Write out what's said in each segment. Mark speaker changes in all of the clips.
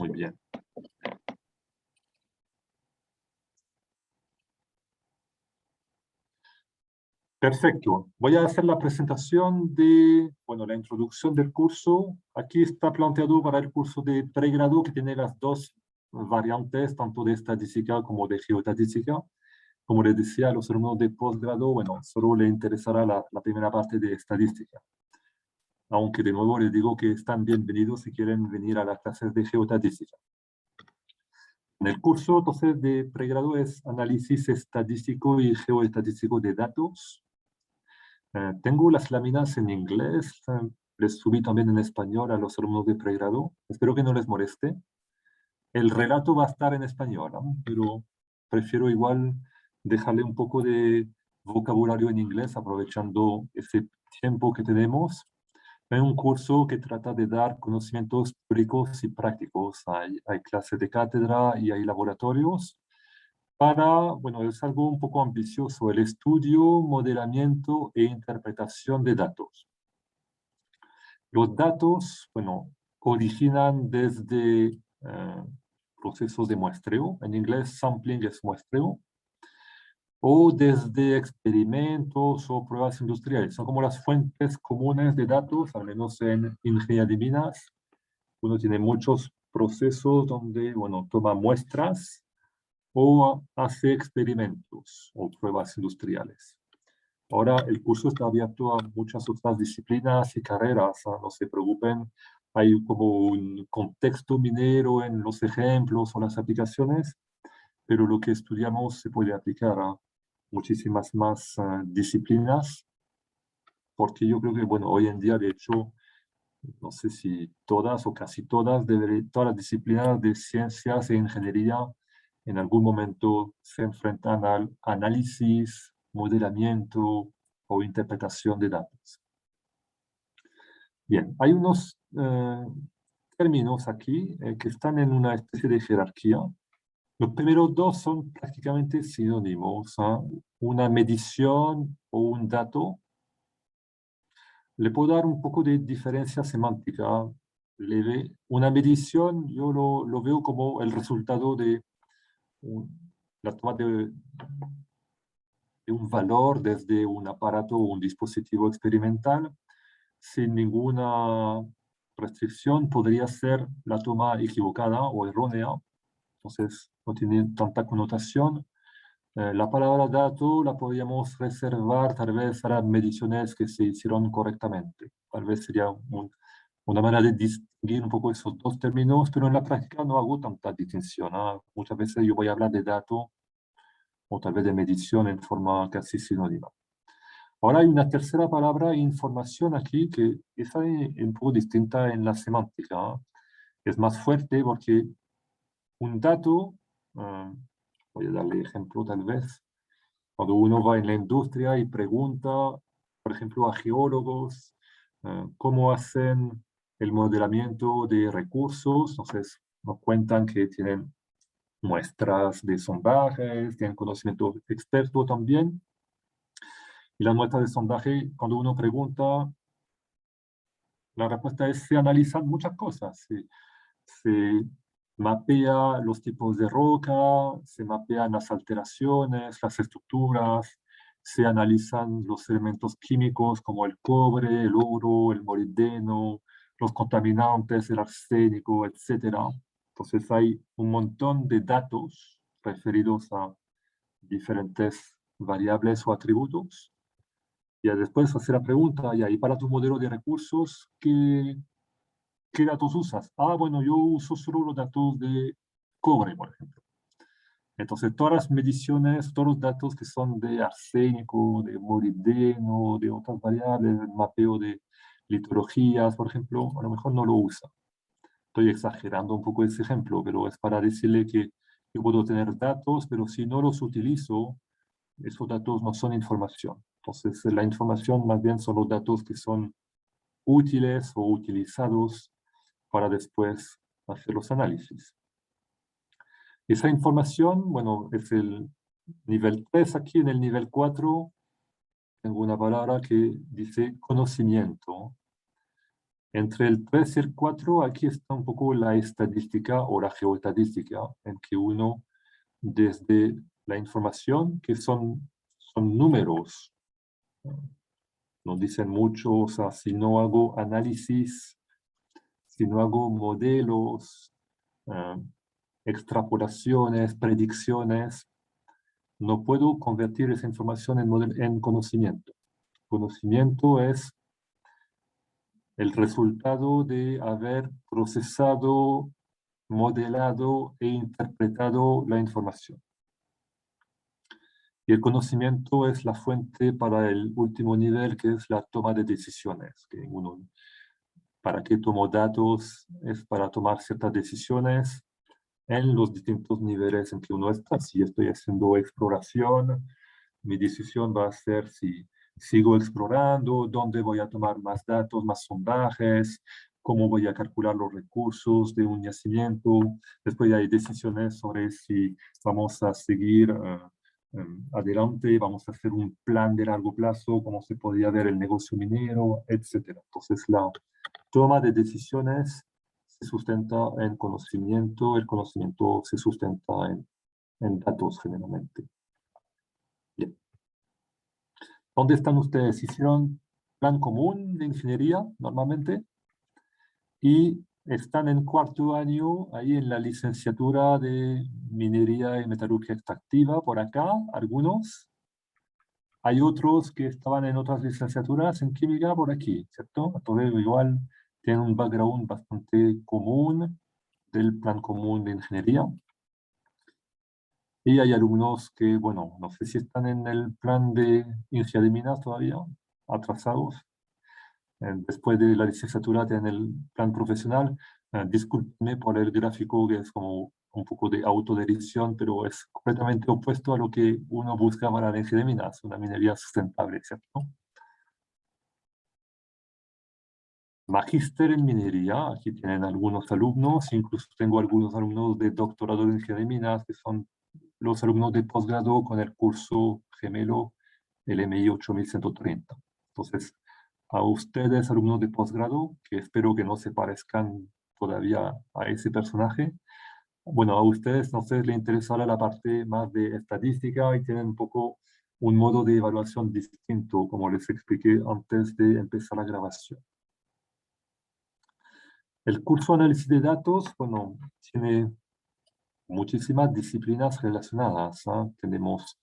Speaker 1: Muy bien. Perfecto. Voy a hacer la presentación de, bueno, la introducción del curso. Aquí está planteado para el curso de pregrado que tiene las dos variantes, tanto de estadística como de geoestadística. Como les decía, a los alumnos de posgrado, bueno, solo les interesará la primera parte de estadística. Aunque de nuevo les digo que están bienvenidos si quieren venir a las clases de geoestadística. En el curso, entonces, de pregrado es análisis estadístico y geoestadístico de datos. Tengo las láminas en inglés, les subí también en español a los alumnos de pregrado. Espero que no les moleste. El relato va a estar en español, ¿no? Pero prefiero igual dejarle un poco de vocabulario en inglés, aprovechando ese tiempo que tenemos. Es un curso que trata de dar conocimientos teóricos y prácticos. Hay clases de cátedra y hay laboratorios bueno, es algo un poco ambicioso, el estudio, modelamiento e interpretación de datos. Los datos, bueno, originan desde procesos de muestreo, en inglés sampling es muestreo, o desde experimentos o pruebas industriales. Son como las fuentes comunes de datos, al menos en ingeniería de minas. Uno tiene muchos procesos donde, bueno, toma muestras o hace experimentos o pruebas industriales. Ahora el curso está abierto a muchas otras disciplinas y carreras, no se preocupen, hay como un contexto minero en los ejemplos o las aplicaciones, pero lo que estudiamos se puede aplicar a muchísimas más disciplinas, porque yo creo que, bueno, hoy en día, de hecho, no sé si todas o casi todas, todas las disciplinas de ciencias e ingeniería en algún momento se enfrentan al análisis, modelamiento o interpretación de datos. Bien, hay unos términos aquí que están en una especie de jerarquía. Los primeros dos son prácticamente sinónimos, ¿eh? Una medición o un dato. Le puedo dar un poco de diferencia semántica leve. Una medición yo lo veo como el resultado de la toma de un valor desde un aparato o un dispositivo experimental sin ninguna restricción. Podría ser la toma equivocada o errónea, entonces no tiene tanta connotación. La palabra dato la podríamos reservar tal vez para mediciones que se hicieron correctamente. Tal vez sería una manera de distinguir un poco esos dos términos, pero en la práctica no hago tanta distinción, ¿no? Muchas veces yo voy a hablar de dato o tal vez de medición en forma casi sinónima. Ahora hay una tercera palabra, información, aquí, que está un poco distinta en la semántica, ¿no? Es más fuerte porque un dato, voy a darle ejemplo tal vez, cuando uno va en la industria y pregunta, por ejemplo, a geólogos, cómo hacen el modelamiento de recursos, entonces nos cuentan que tienen muestras de sondajes, tienen conocimiento experto también. Y las muestras de sondaje, cuando uno pregunta, la respuesta es: se analizan muchas cosas. Se mapea los tipos de roca, se mapean las alteraciones, las estructuras, se analizan los elementos químicos como el cobre, el oro, el molibdeno, los contaminantes, el arsénico, etc. Entonces hay un montón de datos referidos a diferentes variables o atributos. Y después hacer la pregunta, y para tu modelo de recursos, ¿qué datos usas? Ah, bueno, yo uso solo los datos de cobre, por ejemplo. Entonces, todas las mediciones, todos los datos que son de arsénico, de molibdeno, de otras variables, el mapeo de litologías, por ejemplo, a lo mejor no lo usa. Estoy exagerando un poco ese ejemplo, pero es para decirle que yo puedo tener datos, pero si no los utilizo, esos datos no son información. Entonces, la información más bien son los datos que son útiles o utilizados para después hacer los análisis. Esa información, bueno, es el nivel 3. Aquí en el nivel 4 tengo una palabra que dice conocimiento. Entre el 3 y el 4, aquí está un poco la estadística o la geoestadística, en que uno, desde la información, que son números, nos dicen mucho, o sea, si no hago análisis, si no hago modelos, eh, extrapolaciones, predicciones, no puedo convertir esa información en conocimiento. Conocimiento es el resultado de haber procesado, modelado e interpretado la información. Y el conocimiento es la fuente para el último nivel, que es la toma de decisiones. Que uno, ¿para qué tomo datos? Es para tomar ciertas decisiones en los distintos niveles en que uno está. Si estoy haciendo exploración, mi decisión va a ser si sigo explorando, dónde voy a tomar más datos, más sondajes, cómo voy a calcular los recursos de un yacimiento. Después hay decisiones sobre si vamos a seguir adelante, vamos a hacer un plan de largo plazo, cómo se podría ver el negocio minero, etc. Entonces, la toma de decisiones se sustenta en conocimiento, el conocimiento se sustenta en datos generalmente. Bien. ¿Dónde están ustedes? ¿Hicieron plan común de ingeniería normalmente? Y están en cuarto año, ahí en la licenciatura de minería y metalurgia extractiva, por acá, algunos. Hay otros que estaban en otras licenciaturas en química por aquí, ¿cierto? Entonces, igual tienen un background bastante común del plan común de ingeniería. Y hay alumnos que, bueno, no sé si están en el plan de ingeniería de minas todavía, atrasados. Después de la licenciatura tienen el plan profesional. Discúlpenme por el gráfico, que es como un poco de autoderición, pero es completamente opuesto a lo que uno busca para la ingeniería de minas, una minería sustentable, ¿cierto? Magíster en minería, aquí tienen algunos alumnos, incluso tengo algunos alumnos de doctorado en ingeniería de minas, que son los alumnos de posgrado con el curso gemelo, el MI 8130. Entonces, a ustedes, alumnos de posgrado, que espero que no se parezcan todavía a ese personaje, bueno, a ustedes, no sé, les interesará la parte más de estadística y tienen un poco un modo de evaluación distinto, como les expliqué antes de empezar la grabación. El curso de análisis de datos, bueno, tiene muchísimas disciplinas relacionadas, ¿ah? Tenemos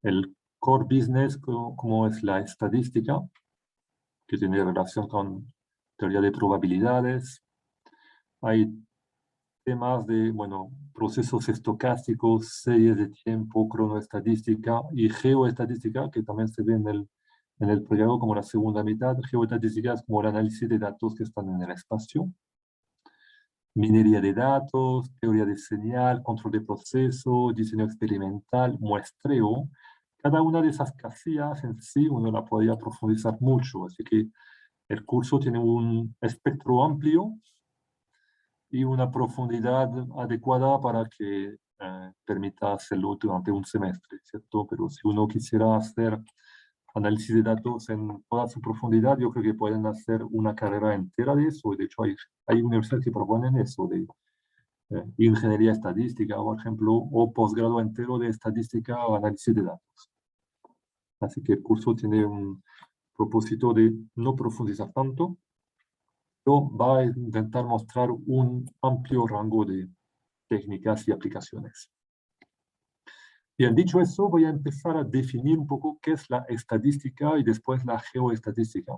Speaker 1: el core business, como es la estadística, que tiene relación con teoría de probabilidades. Hay temas de, bueno, procesos estocásticos, series de tiempo, cronoestadística y geoestadística, que también se ve en el programa como la segunda mitad. Geoestadística es como el análisis de datos que están en el espacio. Minería de datos, teoría de señal, control de proceso, diseño experimental, muestreo. Cada una de esas casillas en sí uno la podría profundizar mucho, así que el curso tiene un espectro amplio y una profundidad adecuada para que permita hacerlo durante un semestre, ¿cierto? Pero si uno quisiera hacer análisis de datos en toda su profundidad, yo creo que pueden hacer una carrera entera de eso. De hecho, hay universidades que proponen eso, de ingeniería estadística, por ejemplo, o posgrado entero de estadística o análisis de datos. Así que el curso tiene un propósito de no profundizar tanto, pero va a intentar mostrar un amplio rango de técnicas y aplicaciones. Bien, dicho eso, voy a empezar a definir un poco qué es la estadística y después la geoestadística.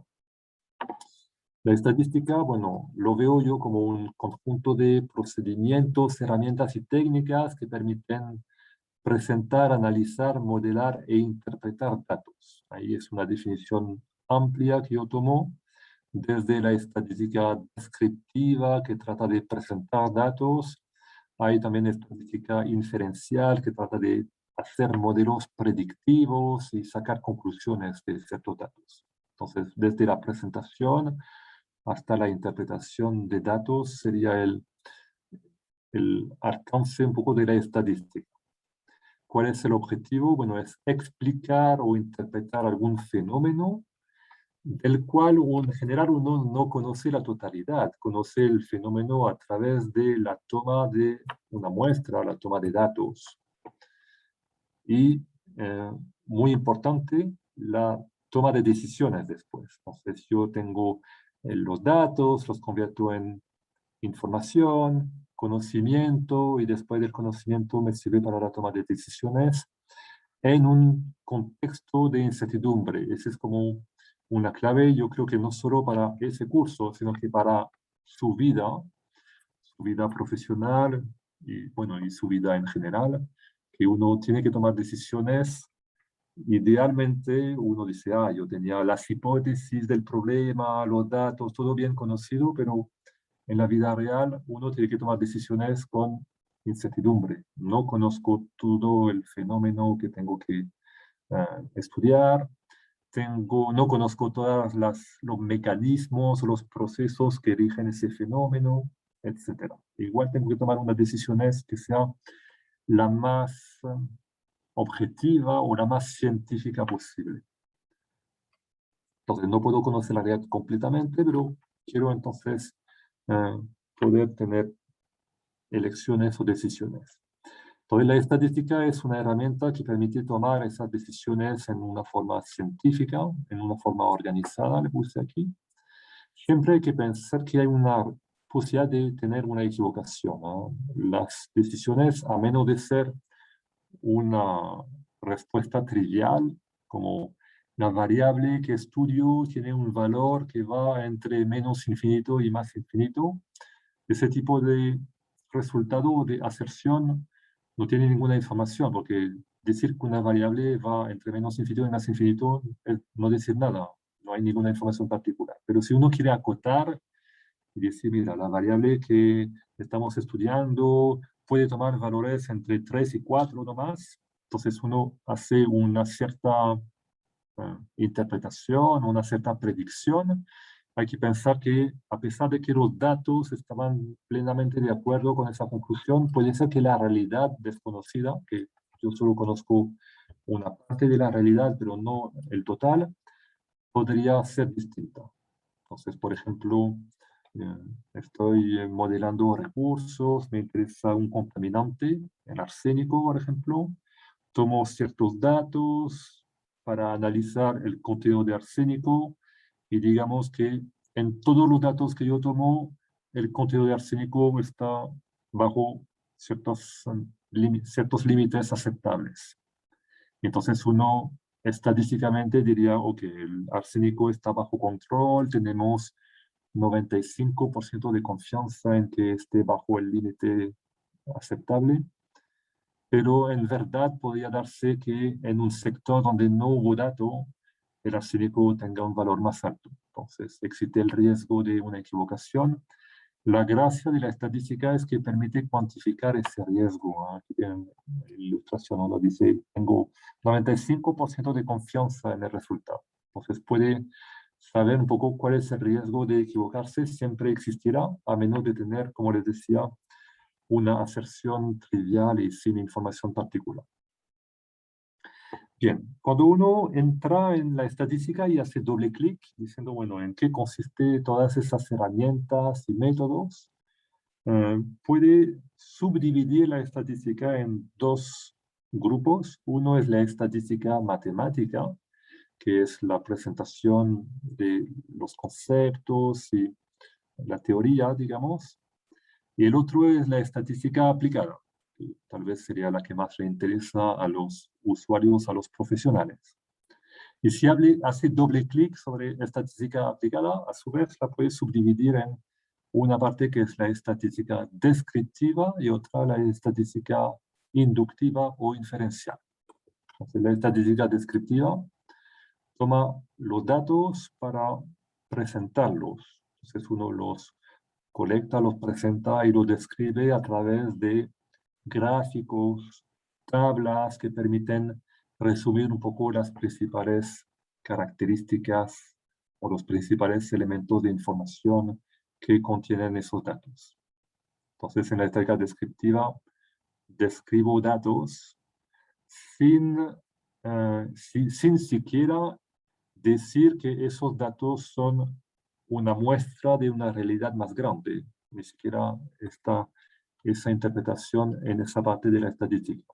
Speaker 1: La estadística, bueno, lo veo yo como un conjunto de procedimientos, herramientas y técnicas que permiten presentar, analizar, modelar e interpretar datos. Ahí es una definición amplia que yo tomo desde la estadística descriptiva, que trata de presentar datos. Hay también estadística inferencial, que trata de hacer modelos predictivos y sacar conclusiones de ciertos datos. Entonces, desde la presentación hasta la interpretación de datos sería el alcance un poco de la estadística. ¿Cuál es el objetivo? Bueno, es explicar o interpretar algún fenómeno del cual en general uno no conoce la totalidad, conoce el fenómeno a través de la toma de una muestra, la toma de datos. Y muy importante, la toma de decisiones después. Entonces yo tengo los datos, los convierto en información, conocimiento, y después del conocimiento me sirve para la toma de decisiones en un contexto de incertidumbre. Esa es como una clave, yo creo que no solo para ese curso, sino que para su vida profesional y, bueno, y su vida en general, que uno tiene que tomar decisiones. Idealmente uno dice, yo tenía las hipótesis del problema, los datos, todo bien conocido, pero en la vida real uno tiene que tomar decisiones con incertidumbre. No conozco todo el fenómeno que tengo que estudiar, no conozco todos los mecanismos, los procesos que rigen ese fenómeno, etc. Igual tengo que tomar unas decisiones que sea la más objetiva o la más científica posible. Entonces, no puedo conocer la realidad completamente, pero quiero entonces eh, poder tener elecciones o decisiones. Entonces, la estadística es una herramienta que permite tomar esas decisiones en una forma científica, en una forma organizada, le puse aquí. Siempre hay que pensar que hay una posibilidad de tener una equivocación, ¿no? Las decisiones, a menos de ser una respuesta trivial, como la variable que estudio tiene un valor que va entre menos infinito y más infinito, ese tipo de resultado de aserción no tiene ninguna información, porque decir que una variable va entre menos infinito y más infinito es no decir nada, no hay ninguna información particular. Pero si uno quiere acotar y decir, mira, la variable que estamos estudiando puede tomar valores entre 3 y 4 nomás, entonces uno hace una cierta interpretación, una cierta predicción. Hay que pensar que a pesar de que los datos estaban plenamente de acuerdo con esa conclusión, puede ser que la realidad desconocida, que yo solo conozco una parte de la realidad, pero no el total, podría ser distinta. Entonces, por ejemplo, eh, estoy modelando recursos, me interesa un contaminante, el arsénico, por ejemplo, tomo ciertos datos para analizar el contenido de arsénico y digamos que en todos los datos que yo tomo, el contenido de arsénico está bajo ciertos límites aceptables. Entonces uno estadísticamente diría, ok, el arsénico está bajo control, tenemos 95% de confianza en que esté bajo el límite aceptable, pero en verdad podría darse que en un sector donde no hubo dato, el arsénico tenga un valor más alto. Entonces existe el riesgo de una equivocación. La gracia de la estadística es que permite cuantificar ese riesgo. Aquí en la ilustración lo dice, tengo 95% de confianza en el resultado. Entonces puede saber un poco cuál es el riesgo de equivocarse, siempre existirá, a menos de tener, como les decía, una aserción trivial y sin información particular. Bien, cuando uno entra en la estadística y hace doble clic, diciendo, bueno, ¿en qué consiste todas esas herramientas y métodos? Puede subdividir la estadística en dos grupos. Uno es la estadística matemática, que es la presentación de los conceptos y la teoría, digamos. Y el otro es la estadística aplicada, que tal vez sería la que más le interesa a los usuarios, a los profesionales. Y si hace doble clic sobre estadística aplicada, a su vez la puede subdividir en una parte que es la estadística descriptiva y otra la estadística inductiva o inferencial. Entonces, la estadística descriptiva toma los datos para presentarlos. Entonces uno los colecta, los presenta y los describe a través de gráficos, tablas que permiten resumir un poco las principales características o los principales elementos de información que contienen esos datos. Entonces, en la estadística descriptiva, describo datos sin siquiera decir que esos datos son una muestra de una realidad más grande. Ni siquiera está esa interpretación en esa parte de la estadística.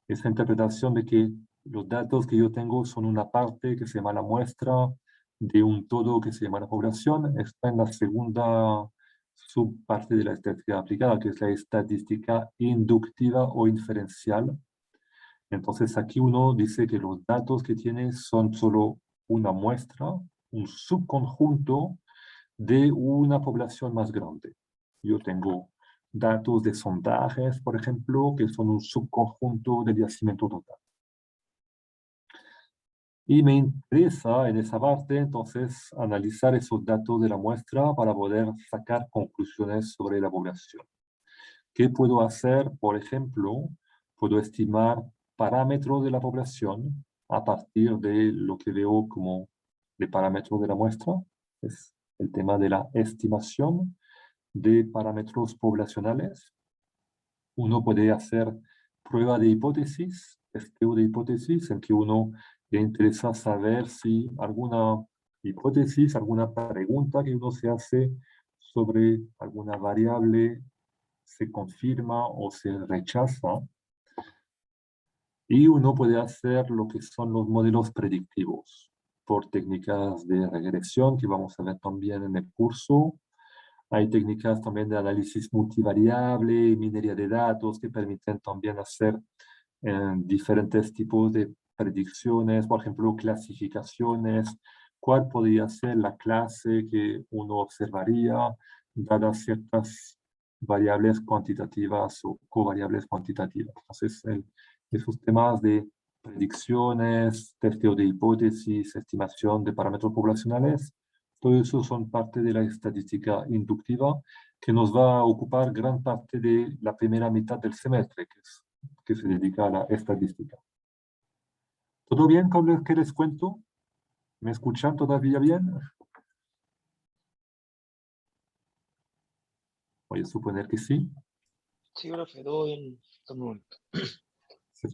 Speaker 1: Esa interpretación de que los datos que yo tengo son una parte que se llama la muestra de un todo que se llama la población, está en la segunda subparte de la estadística aplicada, que es la estadística inductiva o inferencial. Entonces aquí uno dice que los datos que tiene son solo una muestra, un subconjunto de una población más grande. Yo tengo datos de sondajes, por ejemplo, que son un subconjunto del yacimiento total. Y me interesa en esa parte, entonces, analizar esos datos de la muestra para poder sacar conclusiones sobre la población. ¿Qué puedo hacer? Por ejemplo, puedo estimar parámetros de la población a partir de lo que veo como de parámetros de la muestra. Es el tema de la estimación de parámetros poblacionales. Uno puede hacer prueba de hipótesis, testeo de hipótesis, en que uno le interesa saber si alguna hipótesis, alguna pregunta que uno se hace sobre alguna variable se confirma o se rechaza. Y uno puede hacer lo que son los modelos predictivos por técnicas de regresión que vamos a ver también en el curso. Hay técnicas también de análisis multivariable, minería de datos que permiten también hacer diferentes tipos de predicciones, por ejemplo, clasificaciones. ¿Cuál podría ser la clase que uno observaría dadas ciertas variables cuantitativas o covariables cuantitativas? Entonces, esos temas de predicciones, testeo de hipótesis, estimación de parámetros poblacionales, todo eso son parte de la estadística inductiva que nos va a ocupar gran parte de la primera mitad del semestre, que se dedica a la estadística. ¿Todo bien con lo que les cuento? ¿Me escuchan todavía bien? Voy a suponer que sí.
Speaker 2: Sí, profe, todo bien hasta el momento.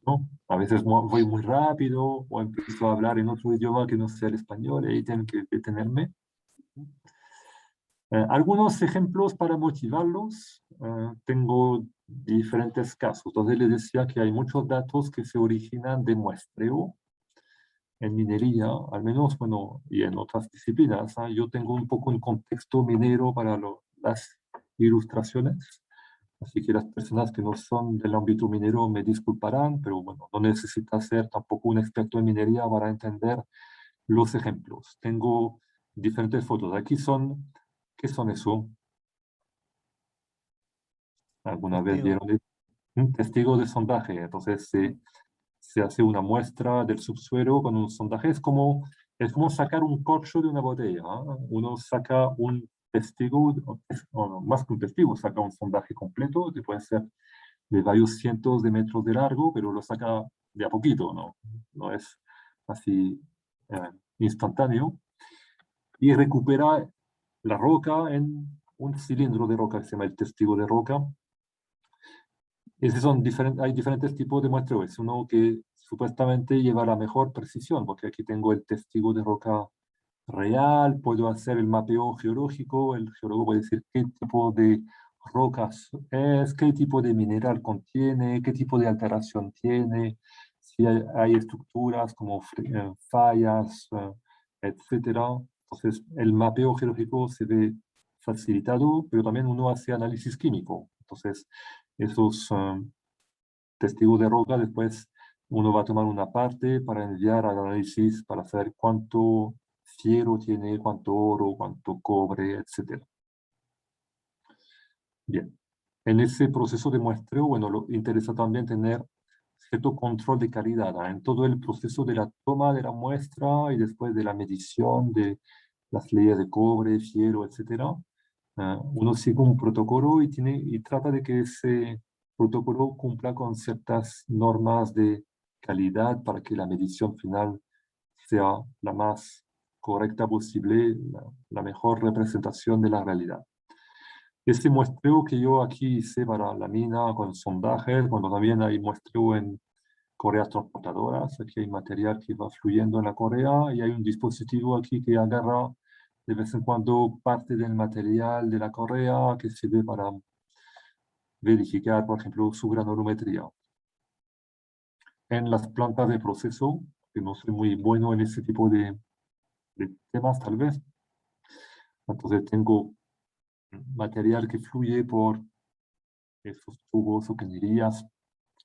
Speaker 1: ¿No? A veces voy muy rápido o empiezo a hablar en otro idioma que no sea el español y ahí tengo que detenerme. Algunos ejemplos para motivarlos. Tengo diferentes casos. Entonces les decía que hay muchos datos que se originan de muestreo en minería, al menos, bueno, y en otras disciplinas. Yo tengo un poco un contexto minero para las ilustraciones, así que las personas que no son del ámbito minero me disculparán, pero bueno, no necesita ser tampoco un experto en minería para entender los ejemplos. Tengo diferentes fotos. Aquí son, ¿qué son eso? ¿Alguna vez
Speaker 2: Testigo.
Speaker 1: vieron un testigo de sondaje? Entonces se hace una muestra del subsuelo con un sondaje. Es como sacar un corcho de una botella. Uno saca un testigo, o no, más que un testigo, saca un sondaje completo, que puede ser de varios cientos de metros de largo, pero lo saca de a poquito, ¿no? No es así instantáneo. Y recupera la roca en un cilindro de roca que se llama el testigo de roca. Hay diferentes tipos de muestreo. Es uno que supuestamente lleva la mejor precisión, porque aquí tengo el testigo de roca real, puedo hacer el mapeo geológico, el geólogo puede decir qué tipo de rocas es, qué tipo de mineral contiene, qué tipo de alteración tiene, si hay estructuras como fallas, etcétera. Entonces, el mapeo geológico se ve facilitado, pero también uno hace análisis químico. Entonces, esos testigos de roca, después uno va a tomar una parte para enviar al análisis para saber cuánto fierro tiene, cuánto oro, cuánto cobre, etc. Bien. En ese proceso de muestreo, bueno, lo interesa también tener cierto control de calidad, en todo el proceso de la toma de la muestra y después de la medición de las leyes de cobre, fierro, etc. Uno sigue un protocolo y trata de que ese protocolo cumpla con ciertas normas de calidad para que la medición final sea la más correcta posible, la mejor representación de la realidad. Este muestreo que yo aquí hice para la mina con sondajes, cuando también hay muestreo correas transportadoras. Aquí hay material que va fluyendo en la correa y hay un dispositivo aquí que agarra de vez en cuando parte del material de la correa que sirve para verificar, por ejemplo, su granulometría. En las plantas de proceso, que no soy muy bueno en ese tipo de temas tal vez, entonces tengo material que fluye por esos tubos o cañerías.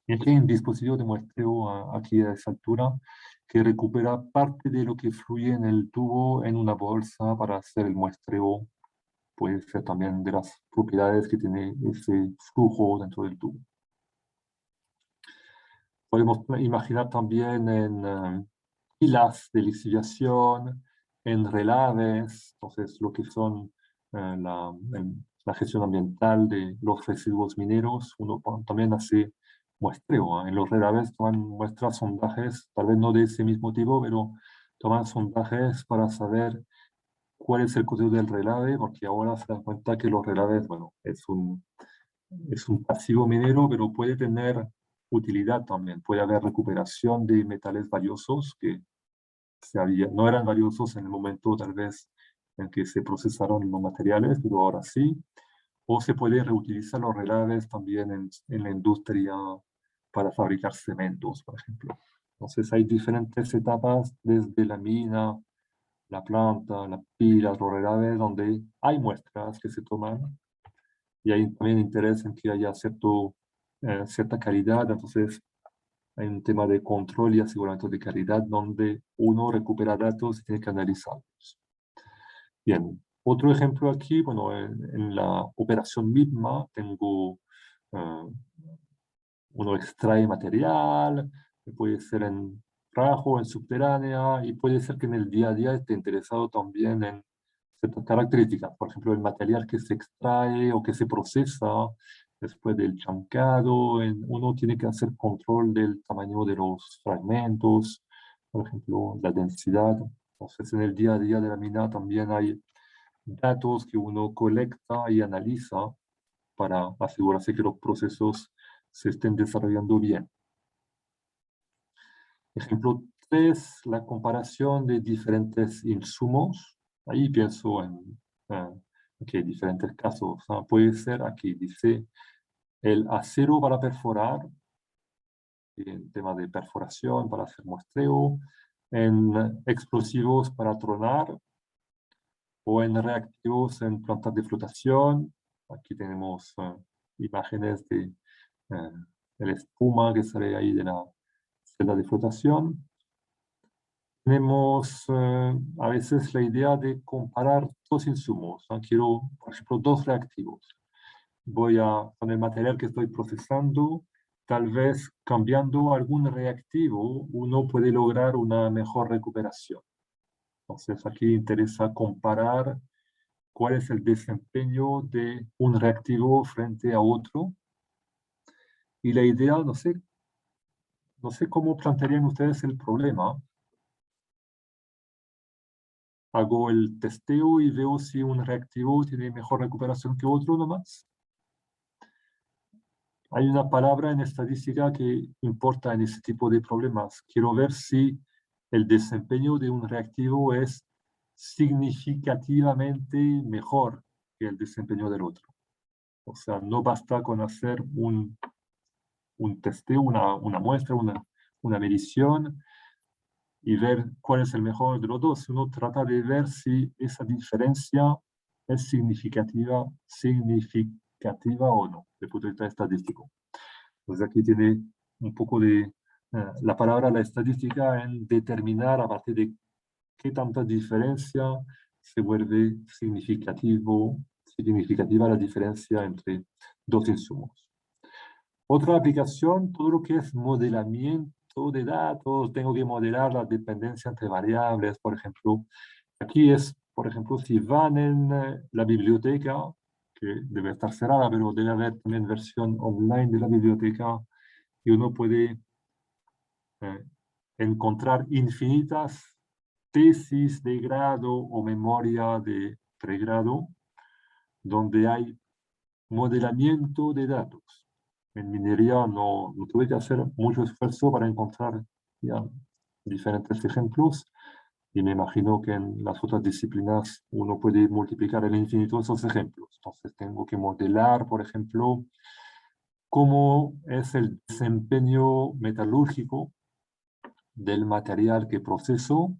Speaker 1: Y aquí hay un dispositivo de muestreo aquí a esa altura que recupera parte de lo que fluye en el tubo en una bolsa para hacer el muestreo. Puede ser también de las propiedades que tiene ese flujo dentro del tubo. Podemos imaginar también en pilas de lixiviación, en relaves, entonces lo que son la gestión ambiental de los residuos mineros. Uno también hace muestreo. En los relaves toman muestras, sondajes, tal vez no de ese mismo tipo, pero toman sondajes para saber cuál es el contenido del relave, porque ahora se dan cuenta que los relaves, bueno, es un pasivo minero, pero puede tener utilidad también. Puede haber recuperación de metales valiosos que no eran valiosos en el momento tal vez en que se procesaron los materiales, pero ahora sí. O se puede reutilizar los relaves también en la industria para fabricar cementos, por ejemplo. Entonces hay diferentes etapas desde la mina, la planta, las pilas, los relaves, donde hay muestras que se toman y hay también interés en que haya cierta calidad. Entonces hay un tema de control y aseguramiento de calidad donde uno recupera datos y tiene que analizarlos. Bien, otro ejemplo aquí, bueno, en la operación misma tengo, uno extrae material, puede ser en trabajo, en subterránea, y puede ser que en el día a día esté interesado también en ciertas características. Por ejemplo, el material que se extrae o que se procesa después del chancado, uno tiene que hacer control del tamaño de los fragmentos, por ejemplo, la densidad. Entonces, en el día a día de la mina también hay datos que uno colecta y analiza para asegurarse que los procesos se estén desarrollando bien. Ejemplo 3, la comparación de diferentes insumos. Ahí pienso en diferentes casos. Puede ser, aquí dice, el acero para perforar, en tema de perforación, para hacer muestreo, en explosivos para tronar, o en reactivos en plantas de flotación. Aquí tenemos imágenes de la espuma que sale ahí de la celda de flotación. Tenemos a veces la idea de comparar dos insumos. Quiero, por ejemplo, dos reactivos. Con el material que estoy procesando, tal vez cambiando algún reactivo, uno puede lograr una mejor recuperación. Entonces aquí interesa comparar cuál es el desempeño de un reactivo frente a otro. Y la idea, no sé cómo plantearían ustedes el problema. Hago el testeo y veo si un reactivo tiene mejor recuperación que otro nomás. Hay una palabra en estadística que importa en ese tipo de problemas. Quiero ver si el desempeño de un reactivo es significativamente mejor que el desempeño del otro. O sea, no basta con hacer un testeo, una muestra, una medición y ver cuál es el mejor de los dos. Uno trata de ver si esa diferencia es significativa o no, desde el punto de vista estadístico. Entonces aquí tiene un poco de la palabra, la estadística, en determinar a partir de qué tanta diferencia se vuelve significativa la diferencia entre dos insumos. Otra aplicación, todo lo que es modelamiento de datos. Tengo que modelar la dependencia entre variables, por ejemplo. Aquí es, por ejemplo, si van en la biblioteca, que debe estar cerrada, pero debe haber también versión online de la biblioteca, y uno puede encontrar infinitas tesis de grado o memoria de pregrado, donde hay modelamiento de datos. En minería no tuve que hacer mucho esfuerzo para encontrar ya diferentes ejemplos, y me imagino que en las otras disciplinas uno puede multiplicar al infinito esos ejemplos. Entonces tengo que modelar, por ejemplo, cómo es el desempeño metalúrgico del material que proceso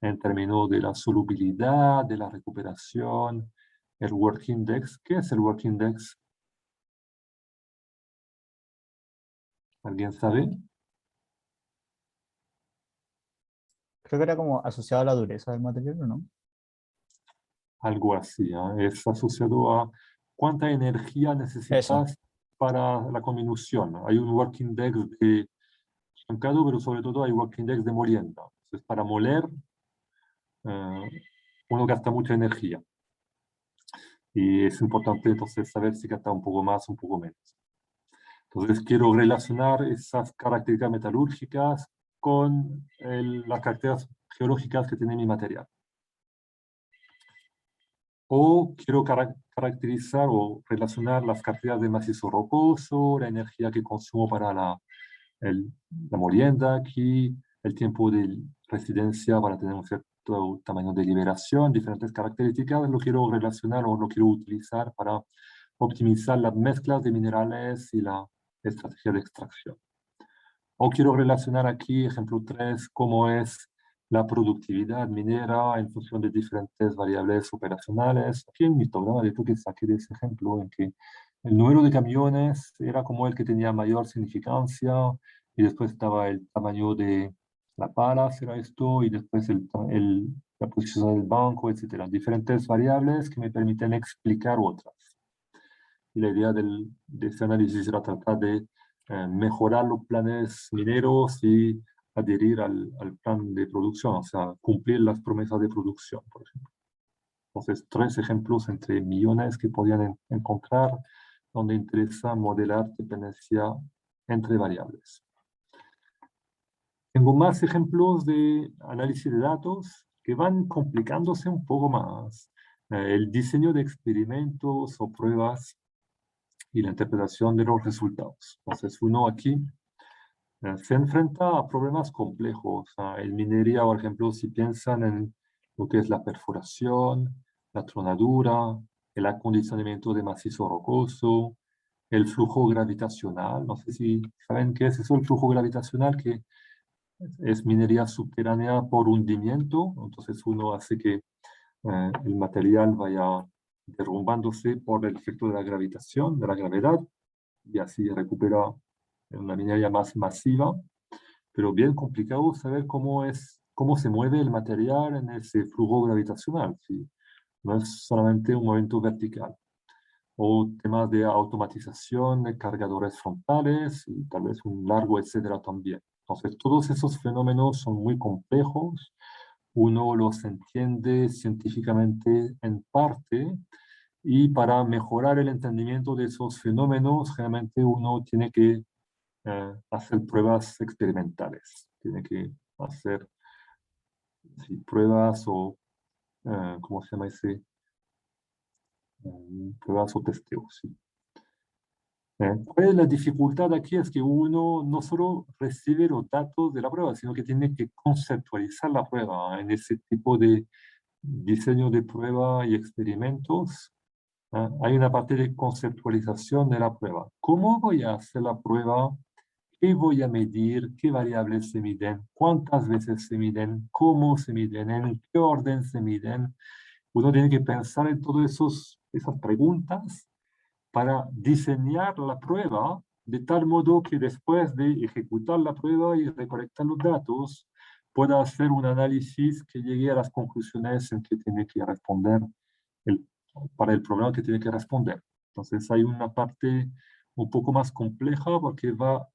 Speaker 1: en términos de la solubilidad, de la recuperación, el work index. ¿Qué es el work index? ¿Alguien sabe?
Speaker 3: Creo que era como asociado a la dureza del material, ¿o no?
Speaker 1: Algo así, ¿eh? Es asociado a cuánta energía
Speaker 3: Eso.
Speaker 1: necesitas para la combinación. Hay un work index de estancado, pero sobre todo hay work index de molienda. Entonces, para moler, eh, uno gasta mucha energía. Y es importante entonces saber si gasta un poco más o un poco menos. Entonces quiero relacionar esas características metalúrgicas con las características geológicas que tiene mi material. O quiero caracterizar o relacionar las características de macizo rocoso, la energía que consumo para la molienda aquí, el tiempo de residencia para tener un cierto tamaño de liberación, diferentes características, lo quiero relacionar o lo quiero utilizar para optimizar las mezclas de minerales y la estrategia de extracción. O quiero relacionar aquí, ejemplo 3, cómo es la productividad minera en función de diferentes variables operacionales. Aquí en mi programa de que saqué de ese ejemplo en que el número de camiones era como el que tenía mayor significancia, y después estaba el tamaño de la pala, será esto, y después la posición del banco, etcétera. Diferentes variables que me permiten explicar otras. Y la idea de este análisis era tratar de mejorar los planes mineros y adherir al plan de producción, o sea, cumplir las promesas de producción, por ejemplo. Entonces, 3 ejemplos entre millones que podían encontrar, donde interesa modelar dependencia entre variables. Tengo más ejemplos de análisis de datos que van complicándose un poco más. El diseño de experimentos o pruebas y la interpretación de los resultados. Entonces, uno aquí se enfrenta a problemas complejos. En minería, por ejemplo, si piensan en lo que es la perforación, la tronadura, el acondicionamiento de macizo rocoso, el flujo gravitacional. No sé si saben qué es eso, el flujo gravitacional, que es minería subterránea por hundimiento. Entonces, uno hace que el material vaya derrumbándose por el efecto de la gravitación, de la gravedad, y así recupera una minería más masiva, pero bien complicado saber cómo se mueve el material en ese flujo gravitacional, ¿sí? No es solamente un movimiento vertical. O temas de automatización de cargadores frontales y tal vez un largo, etcétera también. Entonces, todos esos fenómenos son muy complejos. Uno los entiende científicamente en parte, y para mejorar el entendimiento de esos fenómenos, generalmente uno tiene que hacer pruebas experimentales. Tiene que hacer sí, pruebas o, ¿cómo se llama ese? Pruebas o testeos. ¿Sí? ¿Cuál es la dificultad aquí? Es que uno no solo recibe los datos de la prueba, sino que tiene que conceptualizar la prueba. En ese tipo de diseño de prueba y experimentos, hay una parte de conceptualización de la prueba. ¿Cómo voy a hacer la prueba? ¿Qué voy a medir? ¿Qué variables se miden? ¿Cuántas veces se miden? ¿Cómo se miden? ¿En qué orden se miden? Uno tiene que pensar en todas esas preguntas para diseñar la prueba de tal modo que después de ejecutar la prueba y recolectar los datos, pueda hacer un análisis que llegue a las conclusiones en que tiene que responder para el problema que tiene que responder. Entonces hay una parte un poco más compleja porque va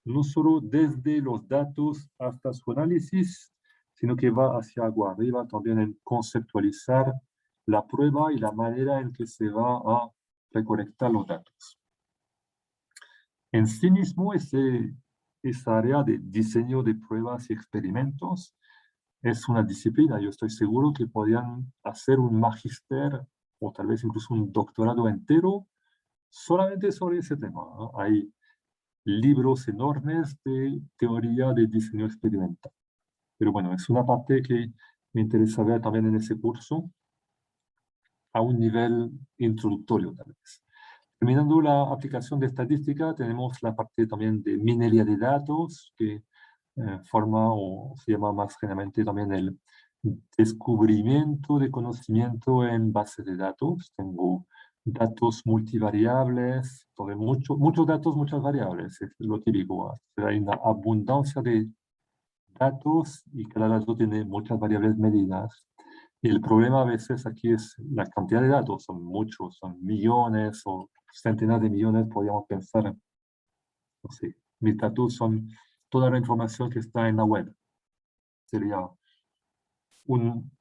Speaker 1: no solo desde los datos hasta su análisis, sino que va hacia arriba también en conceptualizar la prueba y la manera en que se va a recolectar los datos. En sí mismo, esa área de diseño de pruebas y experimentos es una disciplina. Yo estoy seguro que podrían hacer un magíster o tal vez incluso un doctorado entero solamente sobre ese tema, ¿no? Hay libros enormes de teoría de diseño experimental. Pero bueno, es una parte que me interesa ver también en ese curso, a un nivel introductorio tal vez. Terminando la aplicación de estadística, tenemos la parte también de minería de datos, que forma o se llama más generalmente también el descubrimiento de conocimiento en bases de datos. Tengo datos multivariables, muchos datos, muchas variables, es lo típico. Hay una abundancia de datos y cada dato tiene muchas variables medidas. Y el problema a veces aquí es la cantidad de datos, son muchos, son millones o centenares de millones, podríamos pensar, no sé, mis datos son toda la información que está en la web. Sería un,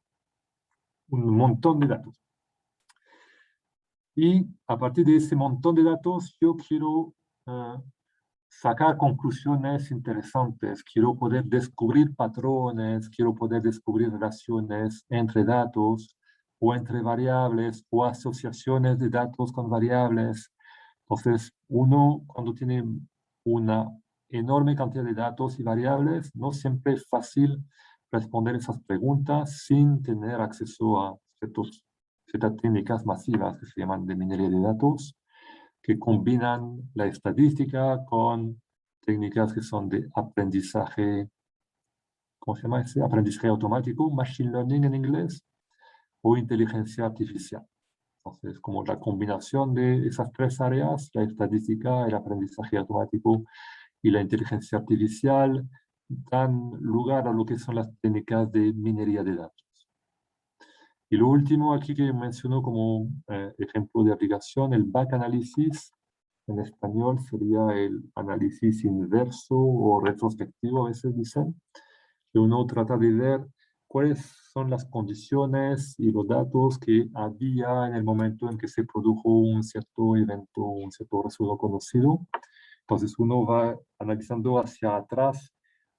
Speaker 1: un montón de datos. Y a partir de ese montón de datos, yo quiero sacar conclusiones interesantes, quiero poder descubrir patrones, quiero poder descubrir relaciones entre datos o entre variables o asociaciones de datos con variables. Entonces, uno cuando tiene una enorme cantidad de datos y variables, no siempre es fácil responder esas preguntas sin tener acceso a ciertas técnicas masivas que se llaman de minería de datos, que combinan la estadística con técnicas que son de aprendizaje, ¿cómo se llama ese? Aprendizaje automático, machine learning en inglés, o inteligencia artificial. Entonces, como la combinación de esas tres áreas, la estadística, el aprendizaje automático y la inteligencia artificial, dan lugar a lo que son las técnicas de minería de datos. Y lo último aquí que menciono como ejemplo de aplicación, el back analysis, en español sería el análisis inverso o retrospectivo, a veces dicen, que uno trata de ver cuáles son las condiciones y los datos que había en el momento en que se produjo un cierto evento, un cierto resultado conocido. Entonces uno va analizando hacia atrás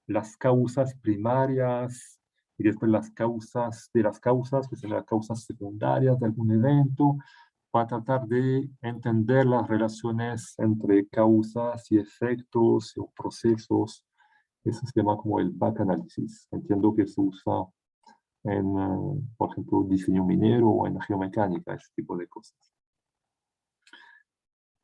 Speaker 1: las causas primarias y después las causas de las causas, que son las causas secundarias de algún evento, para tratar de entender las relaciones entre causas y efectos o procesos. Eso se llama como el back analysis. Entiendo que se usa en, por ejemplo, diseño minero o en geomecánica, ese tipo de cosas.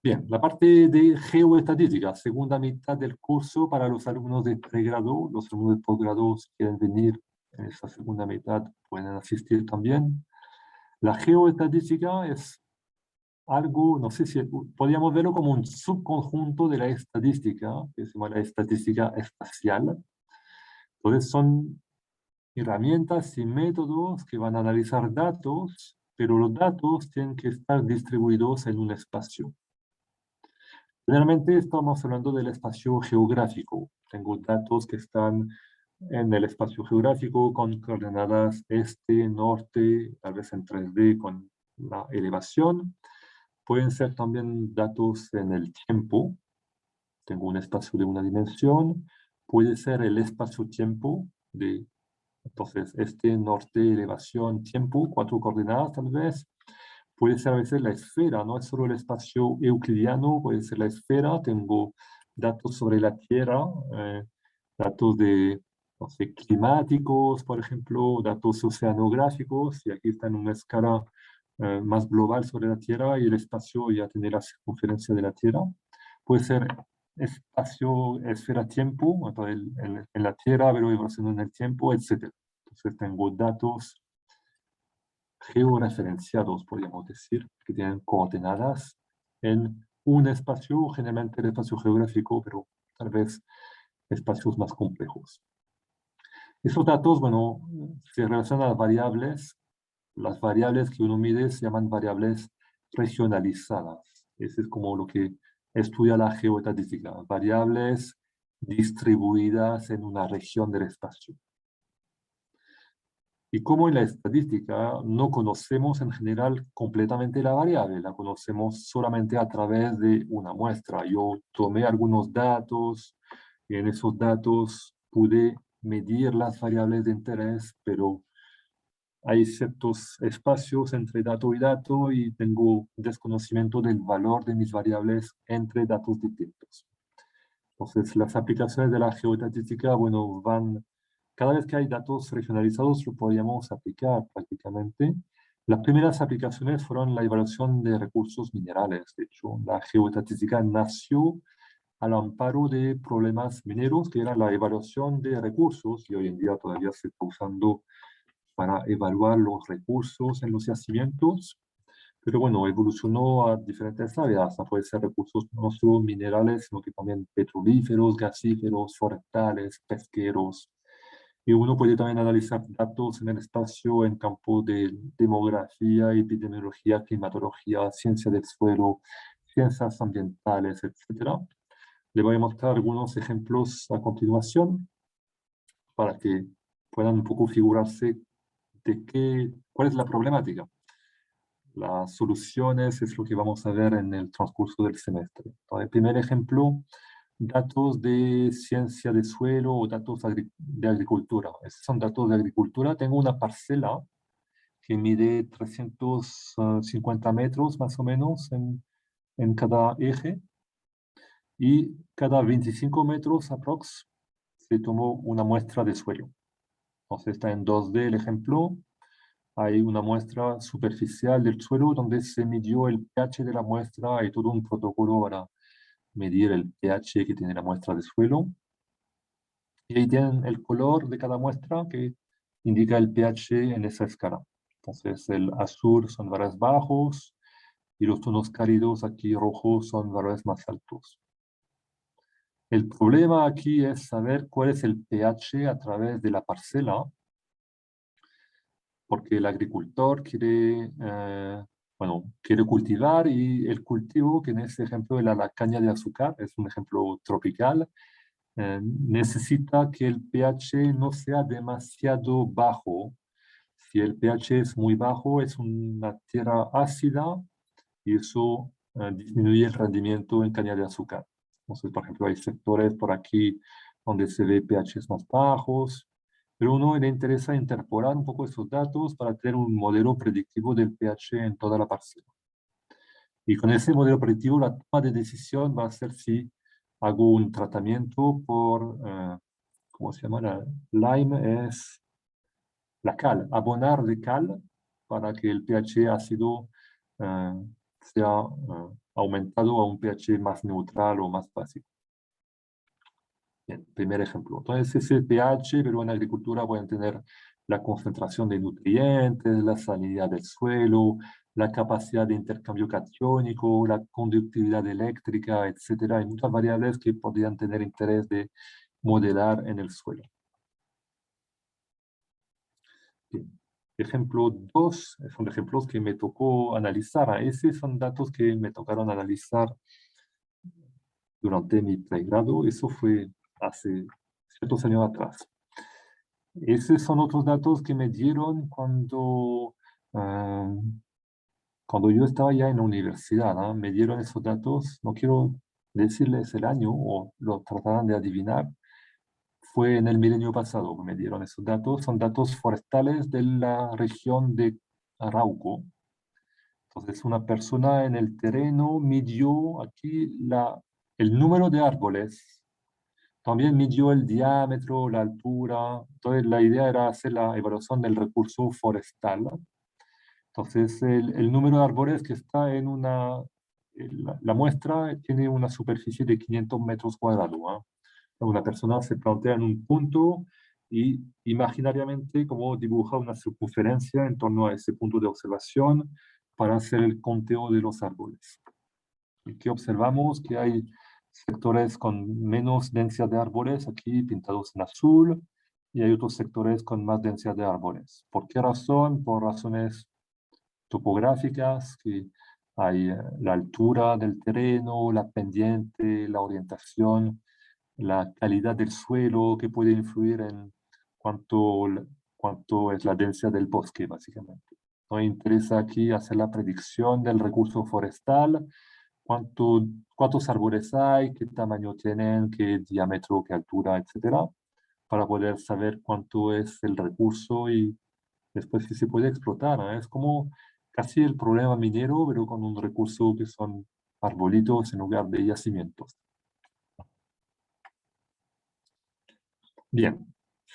Speaker 1: Bien, la parte de geoestadística, segunda mitad del curso para los alumnos de pregrado. Los alumnos de posgrado, si quieren venir en esa segunda mitad, pueden asistir también. La geoestadística es algo, no sé si podríamos verlo como un subconjunto de la estadística, que se llama la estadística espacial. Entonces son herramientas y métodos que van a analizar datos, pero los datos tienen que estar distribuidos en un espacio. Generalmente estamos hablando del espacio geográfico. Tengo datos que están en el espacio geográfico con coordenadas este, norte, tal vez en 3D con la elevación. Pueden ser también datos en el tiempo. Tengo un espacio de una dimensión. Puede ser el espacio-tiempo de, entonces, este, norte, elevación, tiempo, 4 coordenadas tal vez. Puede ser a veces la esfera, no es solo el espacio euclidiano, puede ser la esfera. Tengo datos sobre la Tierra, datos de, no sé, climáticos, por ejemplo, datos oceanográficos, y aquí está en una escala más global sobre la Tierra, y el espacio ya tiene la circunferencia de la Tierra. Puede ser espacio, esfera, tiempo, entonces en la Tierra, pero evolucionando en el tiempo, etc. Entonces tengo datos georreferenciados, podríamos decir, que tienen coordenadas en un espacio, generalmente el espacio geográfico, pero tal vez espacios más complejos. Esos datos, bueno, se relacionan a las variables. Las variables que uno mide se llaman variables regionalizadas. Ese es como lo que estudia la geoestadística, variables distribuidas en una región del espacio. Y como en la estadística no conocemos en general completamente la variable, la conocemos solamente a través de una muestra. Yo tomé algunos datos y en esos datos pude medir las variables de interés, pero hay ciertos espacios entre dato y dato y tengo desconocimiento del valor de mis variables entre datos distintos. Entonces, las aplicaciones de la geoestatística, bueno, cada vez que hay datos regionalizados, lo podríamos aplicar prácticamente. Las primeras aplicaciones fueron la evaluación de recursos minerales. De hecho, la geoestatística nació al amparo de problemas mineros, que era la evaluación de recursos, y hoy en día todavía se está usando para evaluar los recursos en los yacimientos. Pero bueno, evolucionó a diferentes áreas, no puede ser recursos no solo minerales, sino que también petrolíferos, gasíferos, forestales, pesqueros. Y uno puede también analizar datos en el espacio en campo de demografía, epidemiología, climatología, ciencia del suelo, ciencias ambientales, etc. Le voy a mostrar algunos ejemplos a continuación para que puedan un poco figurarse cuál es la problemática. Las soluciones es lo que vamos a ver en el transcurso del semestre. El primer ejemplo, datos de ciencia de suelo o datos de agricultura. Estos son datos de agricultura. Tengo una parcela que mide 350 metros más o menos en cada eje, y cada 25 metros aprox se tomó una muestra de suelo. Entonces está en 2D el ejemplo. Hay una muestra superficial del suelo donde se midió el pH de la muestra. Hay todo un protocolo para medir el pH que tiene la muestra de suelo. Y ahí tienen el color de cada muestra que indica el pH en esa escala. Entonces el azul son valores bajos y los tonos cálidos aquí rojos son valores más altos. El problema aquí es saber cuál es el pH a través de la parcela, porque el agricultor quiere cultivar, y el cultivo, que en este ejemplo era la caña de azúcar, es un ejemplo tropical, necesita que el pH no sea demasiado bajo. Si el pH es muy bajo, es una tierra ácida y eso disminuye el rendimiento en caña de azúcar. Entonces, por ejemplo, hay sectores por aquí donde se ve pHs más bajos, pero a uno le interesa interpolar un poco esos datos para tener un modelo predictivo del pH en toda la parcela. Y con ese modelo predictivo, la toma de decisión va a ser si hago un tratamiento por, ¿cómo se llama? Lime es la cal, abonar de cal para que el pH ácido sea aumentado a un pH más neutral o más básico. Bien, primer ejemplo. Entonces, ese pH, pero en agricultura pueden tener la concentración de nutrientes, la salinidad del suelo, la capacidad de intercambio catiónico, la conductividad eléctrica, etc. Hay muchas variables que podrían tener interés de modelar en el suelo. Bien. Ejemplo 2, son ejemplos que me tocó analizar. Esos son datos que me tocaron analizar durante mi pregrado. Eso fue hace ciertos años atrás. Esos son otros datos que me dieron cuando yo estaba ya en la universidad, ¿no? Me dieron esos datos, no quiero decirles el año o lo tratarán de adivinar. Fue en el milenio pasado que me dieron esos datos. Son datos forestales de la región de Arauco. Entonces, una persona en el terreno midió aquí el número de árboles. También midió el diámetro, la altura. Entonces, la idea era hacer la evaluación del recurso forestal. Entonces, el número de árboles que está la muestra tiene una superficie de 500 metros cuadrados. Una persona se plantea en un punto y imaginariamente como dibuja una circunferencia en torno a ese punto de observación para hacer el conteo de los árboles. Y que observamos que hay sectores con menos densidad de árboles, aquí pintados en azul, y hay otros sectores con más densidad de árboles. ¿Por qué razón? Por razones topográficas, que hay la altura del terreno, la pendiente, la orientación, la calidad del suelo, que puede influir en cuánto es la densidad del bosque, básicamente. Nos interesa aquí hacer la predicción del recurso forestal, cuántos árboles hay, qué tamaño tienen, qué diámetro, qué altura, etcétera, para poder saber cuánto es el recurso y después si se puede explotar, ¿no? Es como casi el problema minero, pero con un recurso que son arbolitos en lugar de yacimientos. Bien,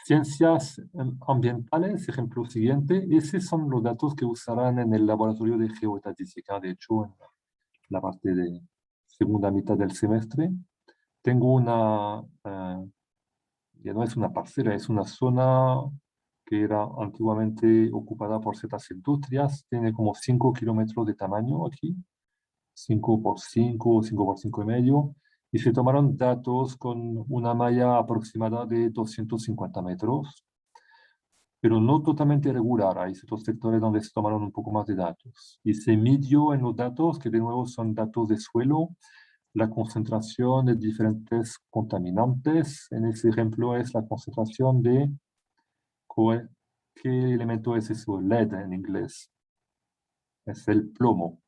Speaker 1: ciencias ambientales, ejemplo siguiente, esos son los datos que usarán en el laboratorio de geoestatística, de hecho, en la parte de segunda mitad del semestre. Tengo ya no es una parcela, es una zona que era antiguamente ocupada por ciertas industrias, tiene como 5 kilómetros de tamaño aquí, 5 por 5, 5 por 5 y medio, y se tomaron datos con una malla aproximada de 250 metros, pero no totalmente regular. Hay ciertos sectores donde se tomaron un poco más de datos. Y se midió en los datos, que de nuevo son datos de suelo, la concentración de diferentes contaminantes. En ese ejemplo es la concentración de, ¿qué elemento es eso? Lead en inglés. Es el plomo.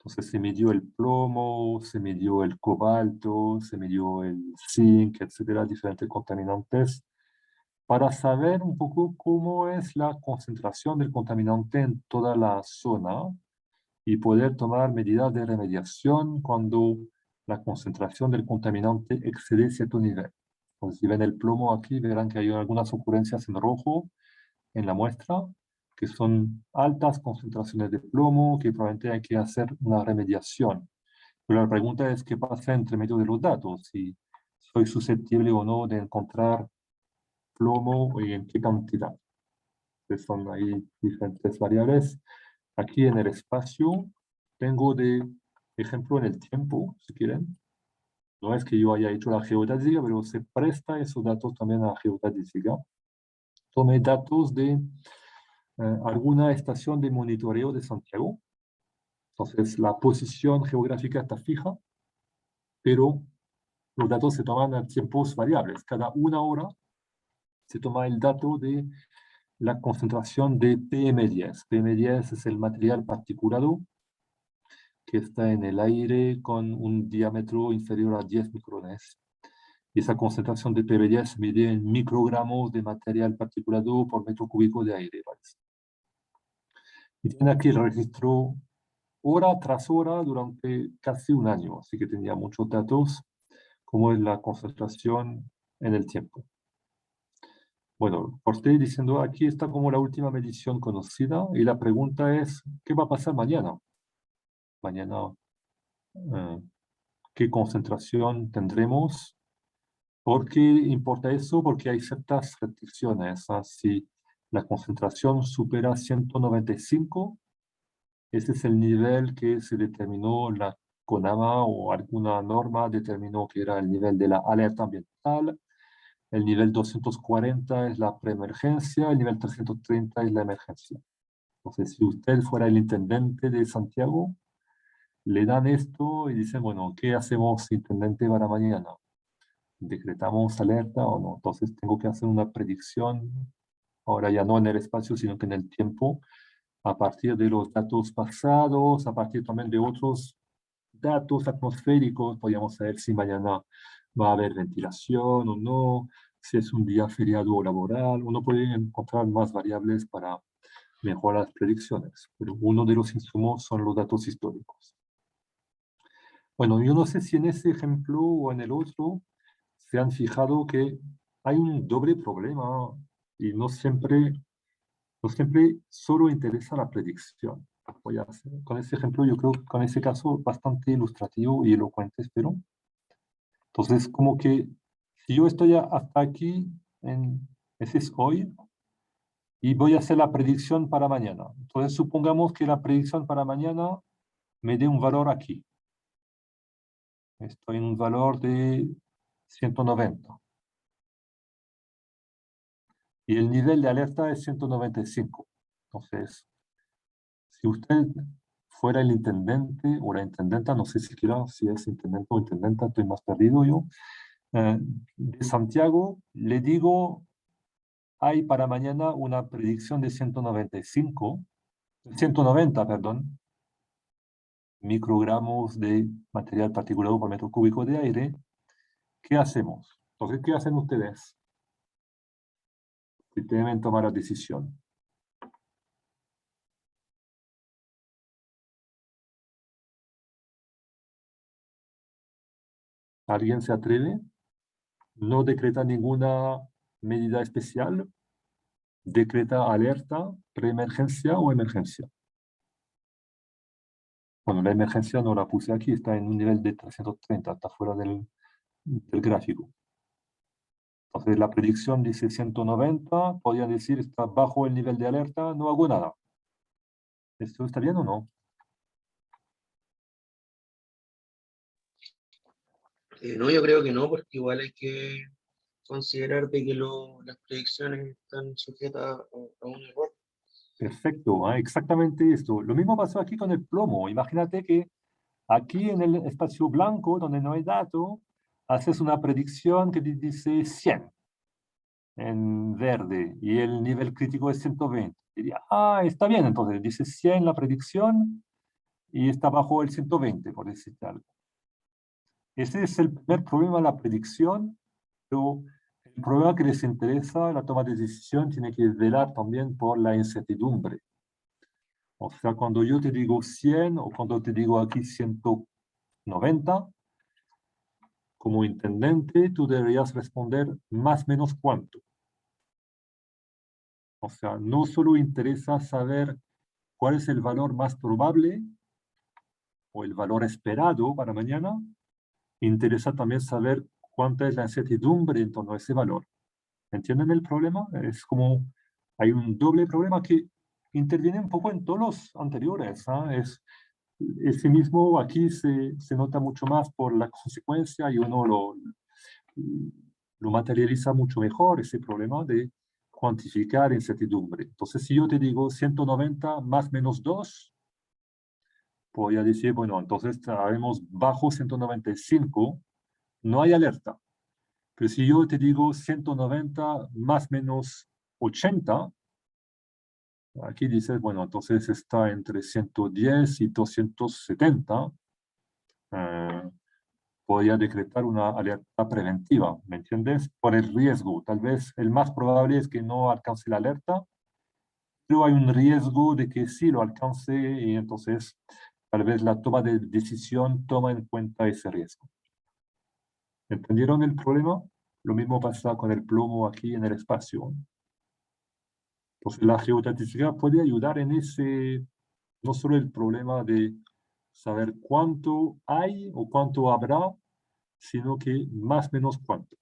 Speaker 1: Entonces se midió el plomo, se midió el cobalto, se midió el zinc, etcétera, diferentes contaminantes, para saber un poco cómo es la concentración del contaminante en toda la zona y poder tomar medidas de remediación cuando la concentración del contaminante excede cierto nivel. Entonces, si ven el plomo aquí, verán que hay algunas ocurrencias en rojo en la muestra, que son altas concentraciones de plomo, que probablemente hay que hacer una remediación. Pero la pregunta es qué pasa entre medio de los datos, si soy susceptible o no de encontrar plomo y en qué cantidad. Entonces son ahí diferentes variables. Aquí en el espacio tengo de ejemplo en el tiempo, si quieren. No es que yo haya hecho la geodática, pero se presta esos datos también a la geodática. Tomé datos de alguna estación de monitoreo de Santiago. Entonces, la posición geográfica está fija, pero los datos se toman a tiempos variables. Cada una hora se toma el dato de la concentración de PM10. PM10 es el material particulado que está en el aire con un diámetro inferior a 10 micrones. Y esa concentración de PM10 se mide en microgramos de material particulado por metro cúbico de aire. ¿Vale? Y tiene aquí el registro hora tras hora durante casi un año, así que tenía muchos datos, como es la concentración en el tiempo. Bueno, por estoy diciendo, aquí está como la última medición conocida y la pregunta es, ¿qué va a pasar mañana? Mañana, ¿qué concentración tendremos? ¿Por qué importa eso? Porque hay ciertas restricciones. Si la concentración supera 195, ese es el nivel que se determinó la CONAMA o alguna norma determinó que era el nivel de la alerta ambiental. El nivel 240 es la preemergencia, el nivel 330 es la emergencia. Entonces, si usted fuera el intendente de Santiago, le dan esto y dicen, bueno, ¿qué hacemos, intendente, para mañana? ¿Decretamos alerta o no? Entonces, tengo que hacer una predicción, ahora ya no en el espacio, sino que en el tiempo, a partir de los datos pasados, a partir también de otros datos atmosféricos, podríamos saber si mañana va a haber ventilación o no, si es un día feriado o laboral. Uno puede encontrar más variables para mejorar las predicciones, pero uno de los insumos son los datos históricos. Bueno, yo no sé si en ese ejemplo o en el otro se han fijado que hay un doble problema y no siempre solo interesa la predicción. Voy a hacer, con ese ejemplo, yo creo que con ese caso bastante ilustrativo y elocuente, espero. Entonces, como que si yo estoy hasta aquí, ese es hoy, y voy a hacer la predicción para mañana. Entonces, supongamos que la predicción para mañana me dé un valor aquí. Estoy en un valor de 190. Y el nivel de alerta es 195. Entonces, si usted fuera el intendente o la intendenta, no sé siquiera si es intendente o intendenta, estoy más perdido yo, de Santiago, le digo, hay para mañana una predicción de 190, perdón, microgramos de material particulado por metro cúbico de aire. ¿Qué hacemos? Entonces, ¿qué hacen ustedes? Si deben tomar la decisión. ¿Alguien se atreve? no decreta ninguna medida especial, decreta alerta, preemergencia o emergencia. Bueno, la emergencia no la puse aquí, está en un nivel de 330, está fuera del gráfico. Entonces la predicción dice 190, podrían decir está bajo el nivel de alerta, no hago nada. ¿Esto está bien o no?
Speaker 2: No, yo creo que no, porque igual hay que considerar de que las predicciones están sujetas a un error.
Speaker 1: Perfecto, exactamente esto. Lo mismo pasó aquí con el plomo. Imagínate que aquí en el espacio blanco, donde no hay dato, haces una predicción que dice 100 en verde y el nivel crítico es 120. Diría, está bien, entonces dice 100 la predicción y está bajo el 120, por decirte algo. Ese es el primer problema, la predicción, pero el problema que les interesa, la toma de decisión, tiene que velar también por la incertidumbre. O sea, cuando yo te digo 100 o cuando te digo aquí 190, como intendente, tú deberías responder más o menos cuánto. O sea, no solo interesa saber cuál es el valor más probable o el valor esperado para mañana, interesa también saber cuánta es la incertidumbre en torno a ese valor. ¿Entienden el problema? Es como, hay un doble problema que interviene un poco en todos los anteriores. Es ese mismo aquí se nota mucho más por la consecuencia y uno lo materializa mucho mejor, ese problema de cuantificar incertidumbre. Entonces, si yo te digo 190 más menos 2, voy a decir, bueno, entonces traemos bajo 195, no hay alerta. Pero si yo te digo 190 más menos 80, aquí dices, bueno, entonces está entre 110 y 270. Podría decretar una alerta preventiva, ¿me entiendes? Por el riesgo. Tal vez el más probable es que no alcance la alerta, pero hay un riesgo de que sí lo alcance y entonces tal vez la toma de decisión toma en cuenta ese riesgo. ¿Entendieron el problema? Lo mismo pasa con el plomo aquí en el espacio. Entonces la geoestatística puede ayudar en ese, no solo el problema de saber cuánto hay o cuánto habrá, sino que más o menos cuánto.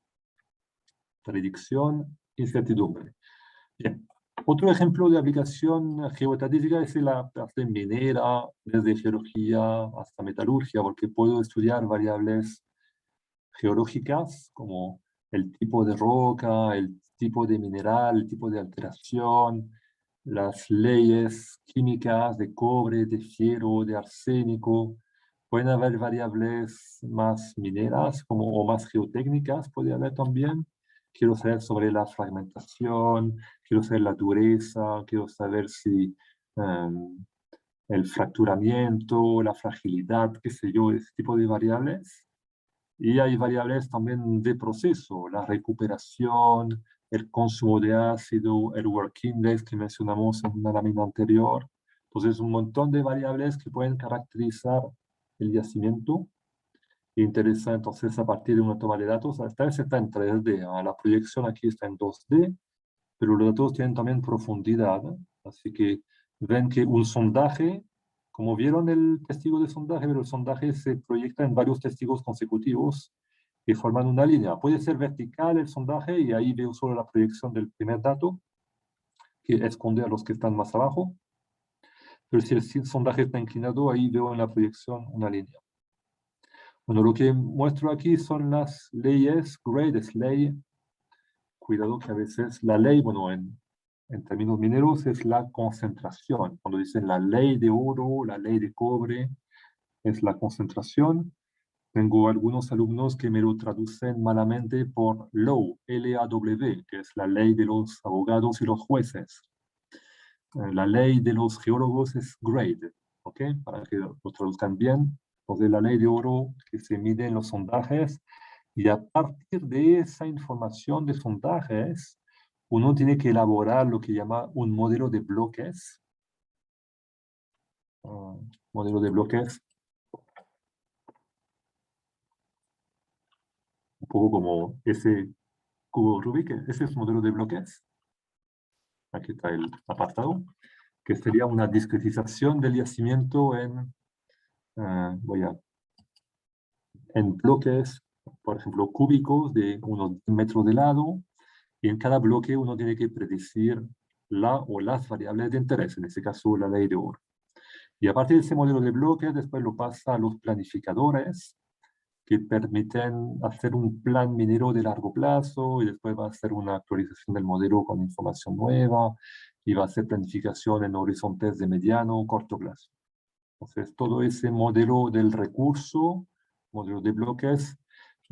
Speaker 1: Predicción, incertidumbre. Bien. Otro ejemplo de aplicación geoestadística es la parte minera, desde geología hasta metalurgia, porque puedo estudiar variables geológicas como el tipo de roca, el tipo de mineral, el tipo de alteración, las leyes químicas de cobre, de fierro, de arsénico. Pueden haber variables más mineras o más geotécnicas, puede haber también. Quiero saber sobre la fragmentación, quiero saber la dureza, quiero saber si el fracturamiento, la fragilidad, qué sé yo, ese tipo de variables. Y hay variables también de proceso, la recuperación, el consumo de ácido, el work index que mencionamos en una lámina anterior. Entonces, un montón de variables que pueden caracterizar el yacimiento. Interesa entonces a partir de una toma de datos, esta vez está en 3D, la proyección aquí está en 2D, pero los datos tienen también profundidad, así que ven que un sondaje, como vieron el testigo de sondaje, pero el sondaje se proyecta en varios testigos consecutivos que forman una línea. Puede ser vertical el sondaje y ahí veo solo la proyección del primer dato, que esconde a los que están más abajo, pero si el sondaje está inclinado, ahí veo en la proyección una línea. Bueno, lo que muestro aquí son las leyes. Grade es ley. Cuidado que a veces la ley, bueno, en términos mineros es la concentración. Cuando dicen la ley de oro, la ley de cobre, es la concentración. Tengo algunos alumnos que me lo traducen malamente por law, L-A-W, que es la ley de los abogados y los jueces. La ley de los geólogos es grade, ¿ok? Para que lo traduzcan bien. Entonces, la ley de oro que se mide en los sondajes, y a partir de esa información de sondajes, uno tiene que elaborar lo que llama un modelo de bloques. Modelo de bloques. poco como ese cubo Rubik, ese es un modelo de bloques. Aquí está el apartado, que sería una discretización del yacimiento en bloques, por ejemplo, cúbicos de unos metros de lado, y en cada bloque uno tiene que predecir la o las variables de interés, en este caso la ley de Oro. Y a partir de ese modelo de bloques, después lo pasa a los planificadores, que permiten hacer un plan minero de largo plazo, y después va a hacer una actualización del modelo con información nueva, y va a hacer planificación en horizontes de mediano o corto plazo. Entonces, todo ese modelo del recurso, modelo de bloques,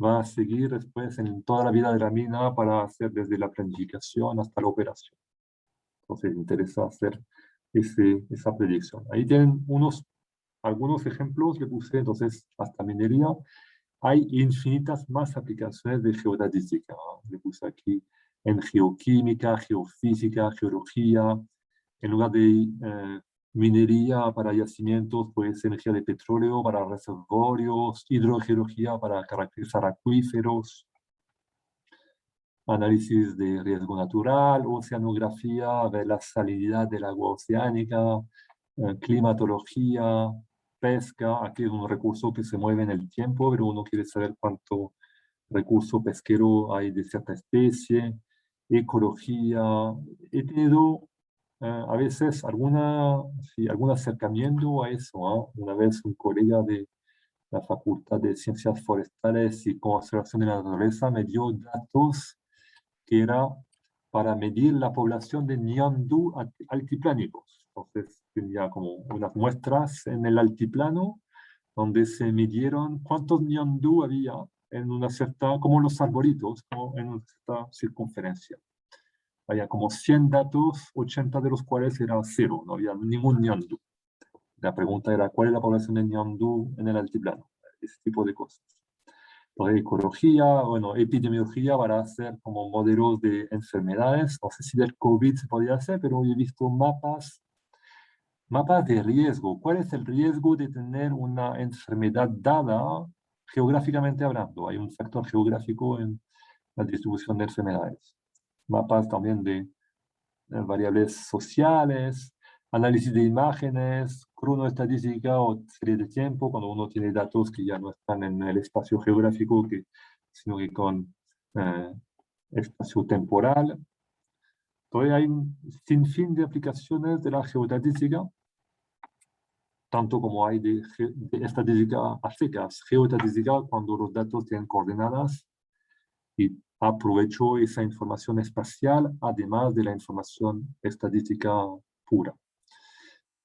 Speaker 1: va a seguir después en toda la vida de la mina para hacer desde la planificación hasta la operación. Entonces, interesa hacer esa predicción. Ahí tienen algunos ejemplos que puse, entonces, hasta minería. Hay infinitas más aplicaciones de geodésica. Le puse aquí en geoquímica, geofísica, geología. En lugar de minería para yacimientos, pues energía de petróleo para reservorios, hidrogeología para caracterizar acuíferos, análisis de riesgo natural, oceanografía, ver la salinidad del agua oceánica, climatología, pesca. Aquí es un recurso que se mueve en el tiempo, pero uno quiere saber cuánto recurso pesquero hay de cierta especie, ecología. He tenido a veces algún acercamiento a eso. Una vez un colega de la Facultad de Ciencias Forestales y Conservación de la Naturaleza me dio datos que era para medir la población de ñandú altiplánicos. Entonces tenía como unas muestras en el altiplano donde se midieron cuántos ñandú había en una cierta, como los arbolitos, como en una cierta circunferencia. Había como 100 datos, 80 de los cuales eran cero, no había ningún ñandú. La pregunta era, ¿cuál es la población de ñandú en el altiplano? Ese tipo de cosas. Entonces, ecología, bueno, epidemiología para hacer como modelos de enfermedades. No sé si del COVID se podía hacer, pero he visto mapas de riesgo. ¿Cuál es el riesgo de tener una enfermedad dada geográficamente hablando? Hay un factor geográfico en la distribución de enfermedades. Mapas también de variables sociales, análisis de imágenes, cronoestadística o serie de tiempo, cuando uno tiene datos que ya no están en el espacio geográfico, sino que con espacio temporal. Todavía hay un sinfín de aplicaciones de la geodésica, tanto como hay de estadística a secas, geodésica cuando los datos tienen coordenadas y aprovecho esa información espacial además de la información estadística pura.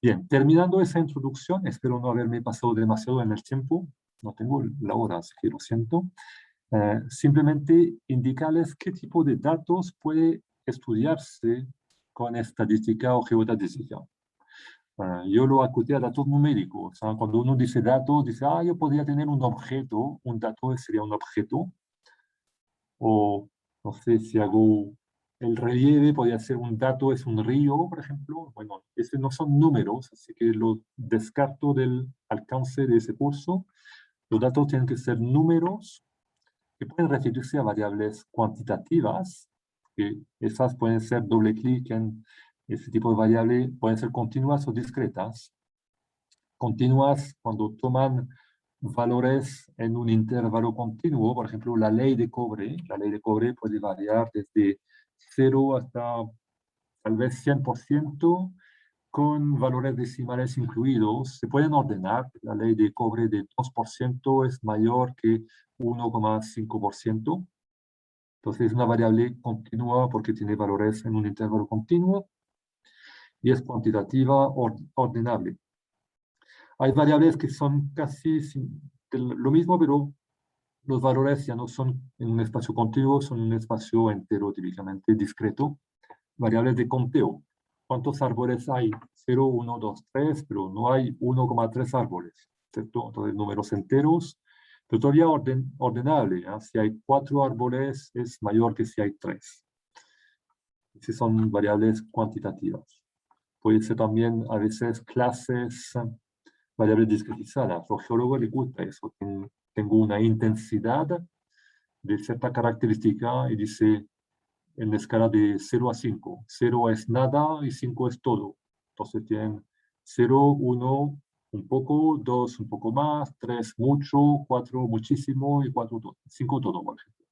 Speaker 1: Bien, terminando esa introducción, espero no haberme pasado demasiado en el tiempo, no tengo la hora, así que lo siento. Simplemente indicarles qué tipo de datos puede estudiarse con estadística o geodésica. Yo lo acoté a datos numéricos. Cuando uno dice datos, dice, yo podría tener un objeto, un dato sería un objeto, o no sé si hago el relieve, podría ser un dato, es un río, por ejemplo. Bueno, esos no son números, así que lo descarto del alcance de ese curso. Los datos tienen que ser números que pueden referirse a variables cuantitativas, que esas pueden ser doble clic en ese tipo de variable, pueden ser continuas o discretas. Continuas cuando toman valores en un intervalo continuo, por ejemplo, la ley de cobre puede variar desde 0 hasta tal vez 100%, con valores decimales incluidos. Se pueden ordenar. La ley de cobre de 2% es mayor que 1,5%. Entonces es una variable continua porque tiene valores en un intervalo continuo y es cuantitativa ordenable. Hay variables que son casi lo mismo, pero los valores ya no son en un espacio continuo, son en un espacio entero, típicamente discreto. Variables de conteo. ¿Cuántos árboles hay? 0, 1, 2, 3, pero no hay 1,3 árboles, ¿cierto? Entonces, números enteros, pero todavía ordenable. Si hay 4 árboles, es mayor que si hay 3. Esas son variables cuantitativas. Puede ser también, a veces, clases, variables discretizadas. Los geólogos les gusta eso. Tengo una intensidad de cierta característica y dice en la escala de 0 a 5. 0 es nada y 5 es todo. Entonces tienen 0, 1, un poco, 2, un poco más, 3, mucho, 4, muchísimo y 4, todo. 5, todo, por ejemplo.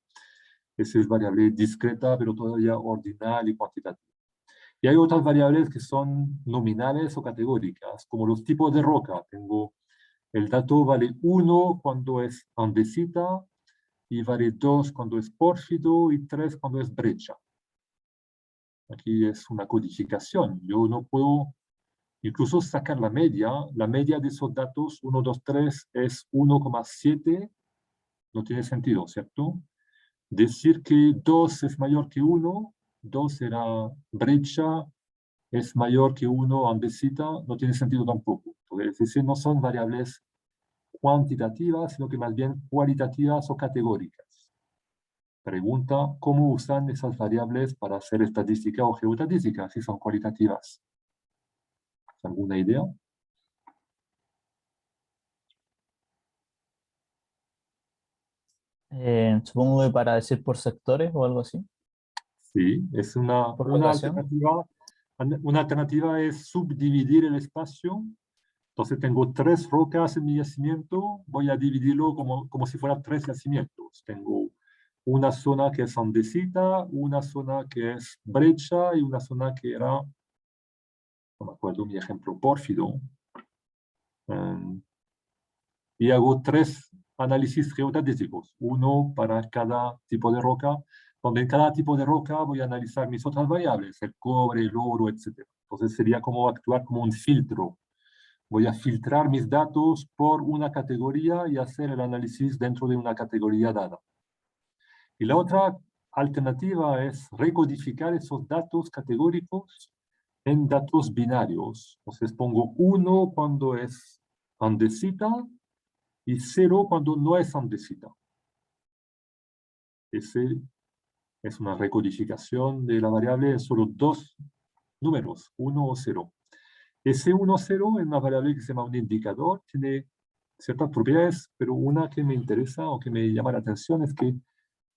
Speaker 1: Esa es variable discreta, pero todavía ordinal y cuantitativa. Y hay otras variables que son nominales o categóricas, como los tipos de roca. Tengo el dato vale 1 cuando es andesita, y vale 2 cuando es pórfido y 3 cuando es brecha. Aquí es una codificación. Yo no puedo incluso sacar la media. La media de esos datos, 1, 2, 3, es 1,7. No tiene sentido, ¿cierto? Decir que 2 es mayor que 1, 2 será brecha, es mayor que 1 andesita, no tiene sentido tampoco. Es decir, no son variables cuantitativas, sino que más bien cualitativas o categóricas. Pregunta, ¿cómo usan esas variables para hacer estadística o geoestadística, si son cualitativas? ¿Alguna idea?
Speaker 3: Supongo que para decir por sectores o algo así,
Speaker 1: Sí, es
Speaker 3: por
Speaker 1: una
Speaker 3: locación.
Speaker 1: alternativa. Una alternativa es subdividir el espacio. Entonces tengo 3 rocas en mi yacimiento, voy a dividirlo como si fueran 3 yacimientos. Tengo una zona que es andesita, una zona que es brecha y una zona que era, no me acuerdo mi ejemplo, pórfido. Y hago 3 análisis geodésicos, uno para cada tipo de roca, donde en cada tipo de roca voy a analizar mis otras variables, el cobre, el oro, etc. Entonces sería como actuar como un filtro. Voy a filtrar mis datos por una categoría y hacer el análisis dentro de una categoría dada. Y la otra alternativa es recodificar esos datos categóricos en datos binarios. Entonces pongo 1 cuando es andesita y 0 cuando no es andesita. Ese es una recodificación de la variable en solo 2 números, 1 o 0. Ese 1, 0 es una variable que se llama un indicador, tiene ciertas propiedades, pero una que me interesa o que me llama la atención es que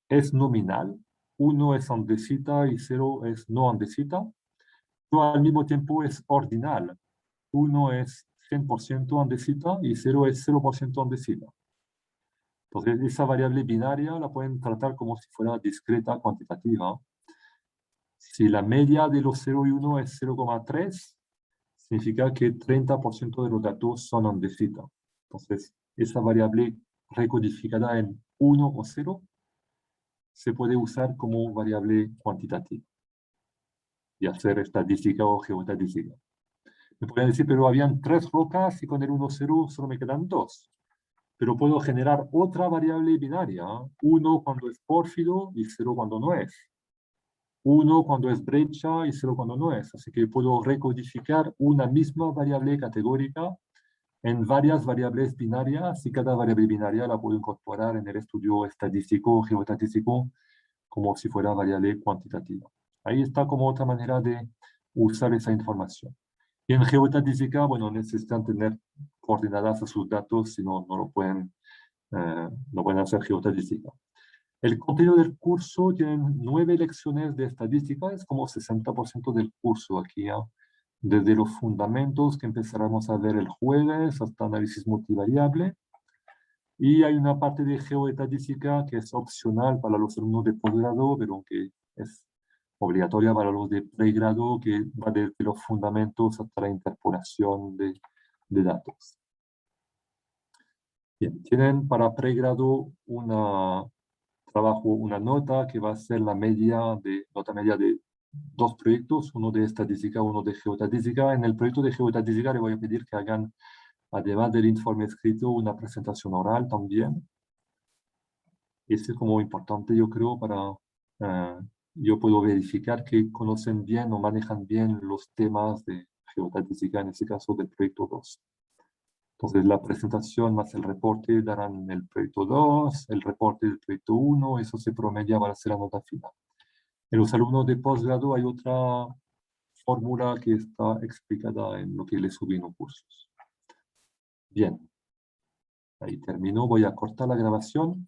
Speaker 1: es nominal. 1 es andesita y 0 es no andesita, pero al mismo tiempo es ordinal. 1 es 100% andesita y 0 es 0% andesita. Entonces, esa variable binaria la pueden tratar como si fuera discreta cuantitativa. Si la media de los 0 y 1 es 0,3, significa que 30% de los datos son andesita. Entonces, esa variable recodificada en 1 o 0 se puede usar como variable cuantitativa y hacer estadística o geoestadística. Me pueden decir, pero habían 3 rocas y con el 1, 0 solo me quedan 2. Pero puedo generar otra variable binaria, 1 cuando es pórfido y 0 cuando no es. 1 cuando es brecha y 0 cuando no es. Así que puedo recodificar una misma variable categórica en varias variables binarias y cada variable binaria la puedo incorporar en el estudio estadístico o geoestadístico como si fuera variable cuantitativa. Ahí está como otra manera de usar esa información. Y en geoestadística, bueno, necesitan tener coordenadas a sus datos, si no, no lo pueden hacer geoestadística. El contenido del curso tiene 9 lecciones de estadística, es como 60% del curso aquí, ¿ya? Desde los fundamentos que empezaremos a ver el jueves hasta análisis multivariable. Y hay una parte de geoestadística que es opcional para los alumnos de posgrado, pero que es obligatoria para los de pregrado, que va desde los fundamentos hasta la interpolación de datos. Bien, tienen para pregrado una nota que va a ser la nota media de 2 proyectos, uno de estadística, uno de geoestadística. En el proyecto de geoestadística le voy a pedir que hagan, además del informe escrito, una presentación oral también. Eso es como importante, yo creo, yo puedo verificar que conocen bien o manejan bien los temas de geoestadística, en este caso del proyecto 2. Entonces, la presentación más el reporte darán el proyecto 2, el reporte del proyecto 1, eso se promedia para hacer la nota final. En los alumnos de posgrado hay otra fórmula que está explicada en lo que les subí en los cursos. Bien, ahí termino, voy a cortar la grabación.